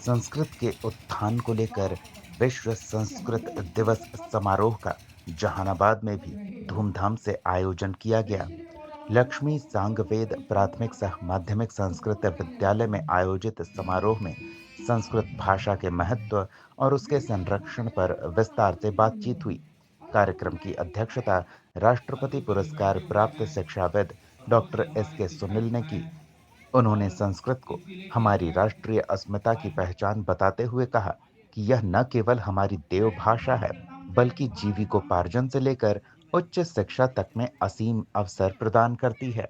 संस्कृत के उत्थान को लेकर विश्व संस्कृत दिवस समारोह का जहानाबाद में भी धूमधाम से आयोजन किया गया। लक्ष्मी सांगवेद प्राथमिक सह माध्यमिक संस्कृत विद्यालय में आयोजित समारोह में संस्कृत भाषा के महत्व और उसके संरक्षण पर विस्तार से बातचीत हुई। कार्यक्रम की अध्यक्षता राष्ट्रपति पुरस्कार प्राप्त शिक्षाविद डॉक्टर S. K. सुनील ने की। उन्होंने संस्कृत को हमारी राष्ट्रीय अस्मिता की पहचान बताते हुए कहा कि यह न केवल हमारी देव भाषा है, बल्कि जीविकोपार्जन से लेकर उच्च शिक्षा तक में असीम अवसर प्रदान करती है।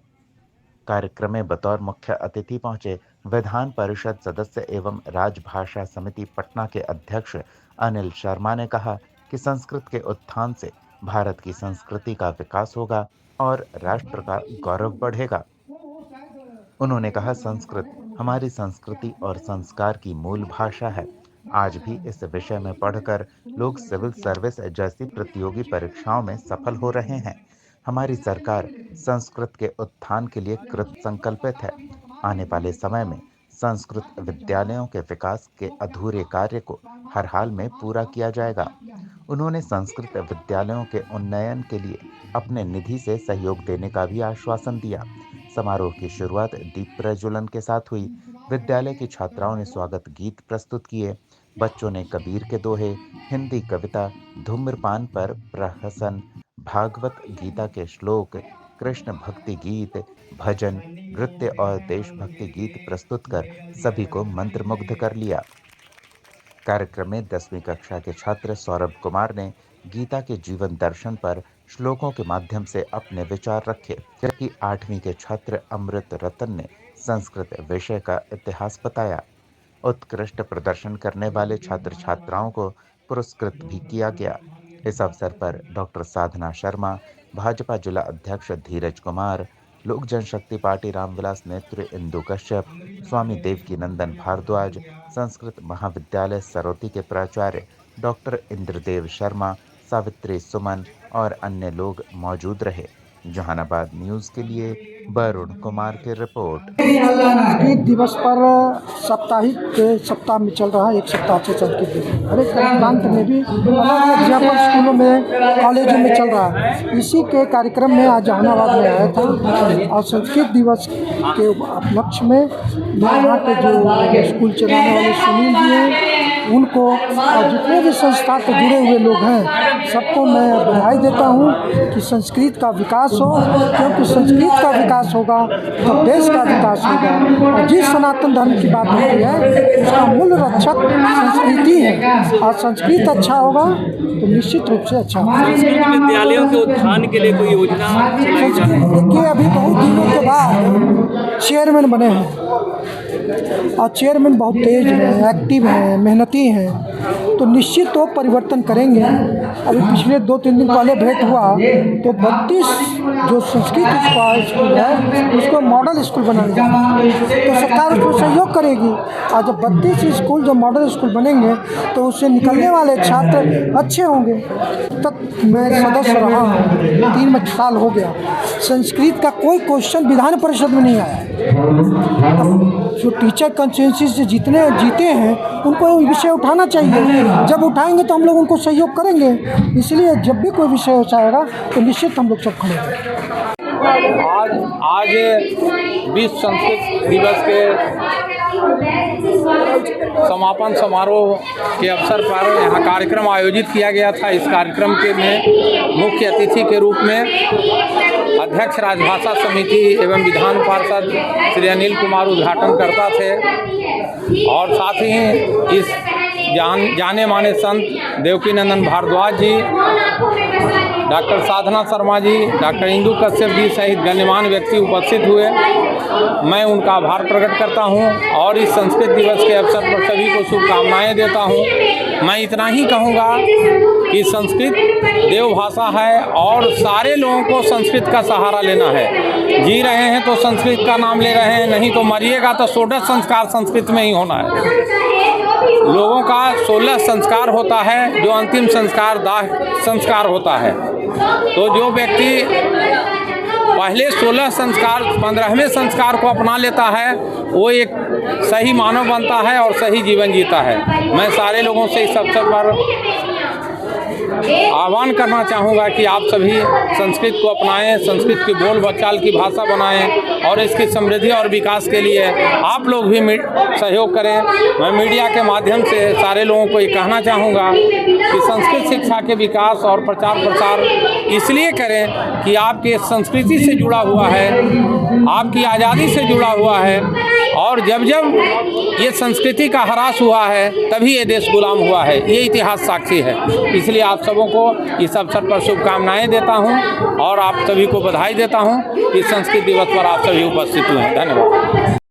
कार्यक्रम में बतौर मुख्य अतिथि पहुंचे विधान परिषद सदस्य एवं राजभाषा समिति पटना के अध्यक्ष अनिल शर्मा ने कहा कि संस्कृत के उत्थान से भारत की संस्कृति का विकास होगा और राष्ट्र का गौरव बढ़ेगा। उन्होंने कहा, संस्कृत हमारी संस्कृति और संस्कार की मूल भाषा है। आज भी इस विषय में पढ़कर लोग सिविल सर्विस जैसी प्रतियोगी परीक्षाओं में सफल हो रहे हैं। हमारी सरकार संस्कृत के उत्थान के लिए कृत संकल्पित है। आने वाले समय में संस्कृत विद्यालयों के विकास के अधूरे कार्य को हर हाल में पूरा किया जाएगा। उन्होंने संस्कृत विद्यालयों के उन्नयन के लिए अपने निधि से सहयोग देने का भी आश्वासन दिया। समारोह की शुरुआत दीप प्रज्वलन के साथ हुई। विद्यालय की छात्राओं ने स्वागत गीत प्रस्तुत किए। बच्चों ने कबीर के दोहे, हिंदी कविता, धूम्रपान पर प्रहसन, भागवत गीता के श्लोक, कृष्ण भक्ति गीत, भजन, नृत्य और देशभक्ति गीत प्रस्तुत कर सभी को मंत्रमुग्ध कर लिया। कार्यक्रम में 10वीं कक्षा के छात्र सौरभ कुमार ने गीता के जीवन दर्शन पर श्लोकों के माध्यम से अपने विचार रखे, जबकि 8वीं के छात्र अमृत रतन ने संस्कृत विषय का इतिहास बताया। उत्कृष्ट प्रदर्शन करने वाले छात्र छात्राओं को पुरस्कृत भी किया गया। इस अवसर पर डॉक्टर साधना शर्मा, भाजपा जिला अध्यक्ष धीरज कुमार, लोक जनशक्ति पार्टी रामविलास नेत्र इंदु कश्यप, स्वामी देवकीनंदन भारद्वाज, संस्कृत महाविद्यालय सरोती के प्राचार्य डॉक्टर इंद्रदेव शर्मा, सावित्री सुमन और अन्य लोग मौजूद रहे। जहानाबाद न्यूज के लिए वरुण कुमार की रिपोर्ट। संस्कृत दिवस पर सप्ताह में चल रहा है, एक सप्ताह से संस्कृत दिवस हर एक प्रांत में भी अलग अध्यापन स्कूलों में, कॉलेजों में चल रहा है। इसी के कार्यक्रम में आज जहानाबाद में आया था और संस्कृत दिवस के उपलक्ष्य में यहाँ के जो स्कूल चलाने वाले सुनील जी हैं उनको और जितने भी संस्था से जुड़े हुए लोग हैं सबको मैं बधाई देता हूँ कि संस्कृत का विकास हो, क्योंकि संस्कृत का विकास होगा तो देश का विकास होगा। और जिस सनातन धर्म की बात होती है उसका मूल रक्षक संस्कृति है और संस्कृत अच्छा होगा तो निश्चित रूप से अच्छा होगा। विद्यालयों के उत्थान के लिए कोई योजना देखिए, अभी बहुत दिनों के बाद चेयरमैन बने हैं और चेयरमैन बहुत तेज हैं, एक्टिव हैं, मेहनती हैं, तो निश्चित तो परिवर्तन करेंगे। अभी पिछले 2-3 दिन पहले भेंट हुआ तो 32 जो संस्कृत स्कूल है उसको मॉडल स्कूल बनाएंगे, तो सरकार उसको सहयोग करेगी। और जब 32 स्कूल जो मॉडल स्कूल बनेंगे तो उससे निकलने वाले छात्र अच्छे होंगे। तक मैं सदस्य रहा हूँ, 3 साल हो गया, संस्कृत का कोई क्वेश्चन विधान परिषद में नहीं आया। जो टीचर कंसेंसस से जीते हैं उनको विषय उठाना चाहिए। जब उठाएंगे तो हम लोग उनको सहयोग करेंगे। इसलिए जब भी कोई विषय आएगा तो निश्चित हम लोग सब खड़े हैं। आज विश्व संस्कृत दिवस के समापन समारोह के अवसर पर यहाँ कार्यक्रम आयोजित किया गया था। इस कार्यक्रम के में मुख्य अतिथि के रूप में अध्यक्ष राजभाषा समिति एवं विधान पार्षद श्री अनिल कुमार उद्घाटनकर्ता थे और साथ ही इस जाने माने संत देवकीनंदन भारद्वाज जी, डॉक्टर साधना शर्मा जी, डॉक्टर इंदु कश्यप जी सहित गण्यमान्य व्यक्ति उपस्थित हुए। मैं उनका आभार प्रकट करता हूं और इस संस्कृत दिवस के अवसर पर सभी को शुभकामनाएं देता हूं। मैं इतना ही कहूंगा कि संस्कृत देव भाषा है और सारे लोगों को संस्कृत का सहारा लेना है। जी रहे हैं तो संस्कृत का नाम ले रहे हैं, नहीं तो मरिएगा तो 16 संस्कार संस्कृत में ही होना है। लोगों का 16 संस्कार होता है, जो अंतिम संस्कार दाह संस्कार होता है। तो जो व्यक्ति पहले 16 संस्कार 15वें संस्कार को अपना लेता है, वो एक सही मानव बनता है और सही जीवन जीता है। मैं सारे लोगों से इस अवसर पर आह्वान करना चाहूँगा कि आप सभी संस्कृत को अपनाएं, संस्कृत की बोल बचाल की भाषा बनाएं और इसकी समृद्धि और विकास के लिए आप लोग भी सहयोग करें। मैं मीडिया के माध्यम से सारे लोगों को ये कहना चाहूँगा कि संस्कृत शिक्षा के विकास और प्रचार प्रसार इसलिए करें कि आपके संस्कृति से जुड़ा हुआ है, आपकी आज़ादी से जुड़ा हुआ है, और जब जब ये संस्कृति का ह्रास हुआ है तभी ये देश गुलाम हुआ है, ये इतिहास साक्षी है। इसलिए आप सबों को इस अवसर पर शुभकामनाएं देता हूं और आप सभी को बधाई देता हूं कि संस्कृत दिवस पर आप सभी उपस्थित हुए हैं। धन्यवाद।